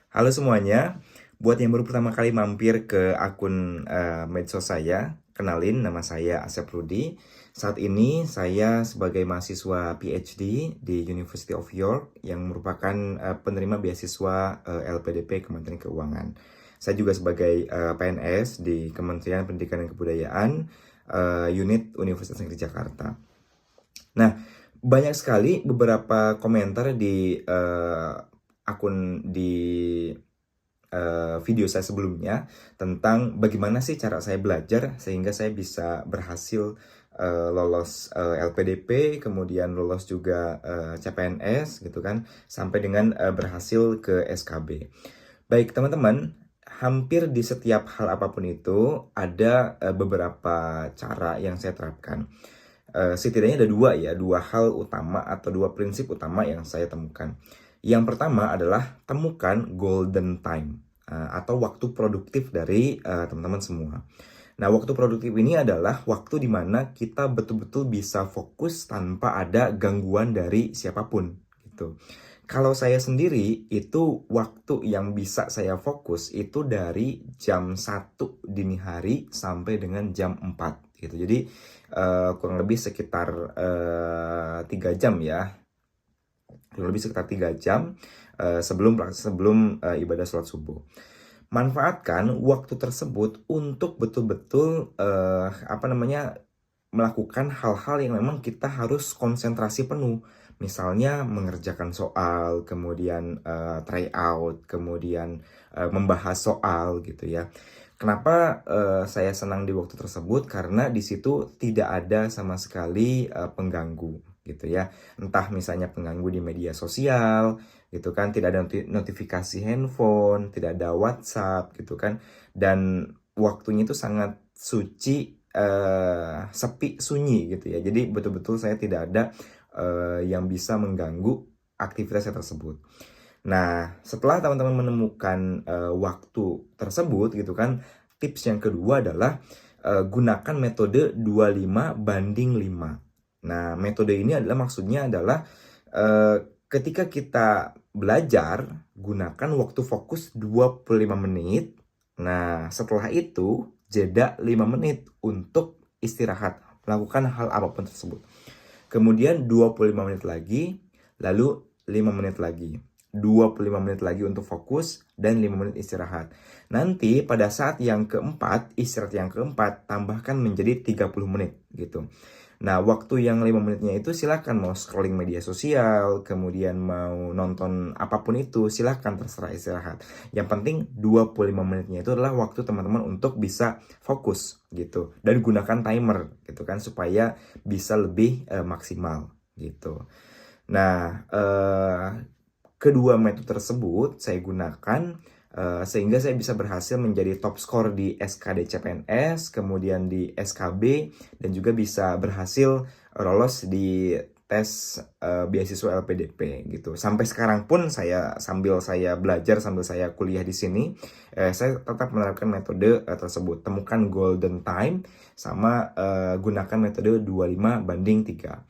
Halo semuanya, buat yang baru pertama kali mampir ke akun medsos saya, kenalin nama saya Asep Rudi. Saat ini saya sebagai mahasiswa PhD di University of York yang merupakan penerima beasiswa LPDP Kementerian Keuangan. Saya juga sebagai PNS di Kementerian Pendidikan dan Kebudayaan, unit Universitas Negeri Jakarta. Nah, banyak sekali beberapa komentar di akun di video saya sebelumnya tentang bagaimana sih cara saya belajar sehingga saya bisa berhasil lolos LPDP, kemudian lolos juga CPNS gitu kan, sampai dengan berhasil ke SKB. Baik teman-teman, hampir di setiap hal apapun itu ada beberapa cara yang saya terapkan. Setidaknya ada dua hal utama atau dua prinsip utama yang saya temukan. Yang pertama adalah temukan golden time atau waktu produktif dari teman-teman semua. Nah, waktu produktif ini adalah waktu di mana kita betul-betul bisa fokus tanpa ada gangguan dari siapapun gitu. Kalau saya sendiri itu waktu yang bisa saya fokus itu dari jam 1 dini hari sampai dengan jam 4 gitu. Jadi kurang lebih sekitar 3 jam ya. Kurang lebih sekitar 3 jam sebelum ibadah sholat subuh. Manfaatkan waktu tersebut untuk betul-betul melakukan hal-hal yang memang kita harus konsentrasi penuh. Misalnya mengerjakan soal, kemudian try out, kemudian membahas soal gitu ya. Kenapa saya senang di waktu tersebut? Karena di situ tidak ada sama sekali pengganggu gitu ya. Entah misalnya pengganggu di media sosial gitu kan, tidak ada notifikasi handphone, tidak ada WhatsApp gitu kan. Dan waktunya itu sangat suci, sepi, sunyi gitu ya. Jadi betul-betul saya tidak ada yang bisa mengganggu aktivitas saya tersebut. Nah, setelah teman-teman menemukan waktu tersebut gitu kan, tips yang kedua adalah gunakan metode 25/5. Nah, metode ini adalah maksudnya adalah ketika kita belajar, gunakan waktu fokus 25 menit. Nah, setelah itu jeda 5 menit untuk istirahat, melakukan hal apapun tersebut. Kemudian 25 menit lagi, lalu 5 menit lagi. 25 menit lagi untuk fokus dan 5 menit istirahat. Nanti pada saat yang keempat, istirahat yang keempat, tambahkan menjadi 30 menit gitu. Nah, waktu yang 5 menitnya itu silakan mau scrolling media sosial, kemudian mau nonton apapun itu, silakan terserah istirahat. Yang penting 25 menitnya itu adalah waktu teman-teman untuk bisa fokus gitu. Dan gunakan timer gitu kan supaya bisa lebih maksimal gitu. Nah, kedua metode tersebut saya gunakan sehingga saya bisa berhasil menjadi top score di SKD CPNS, kemudian di SKB, dan juga bisa berhasil lolos di tes beasiswa LPDP gitu. Sampai sekarang pun sambil saya belajar, sambil saya kuliah di sini, saya tetap menerapkan metode tersebut. Temukan golden time sama gunakan metode 25/3.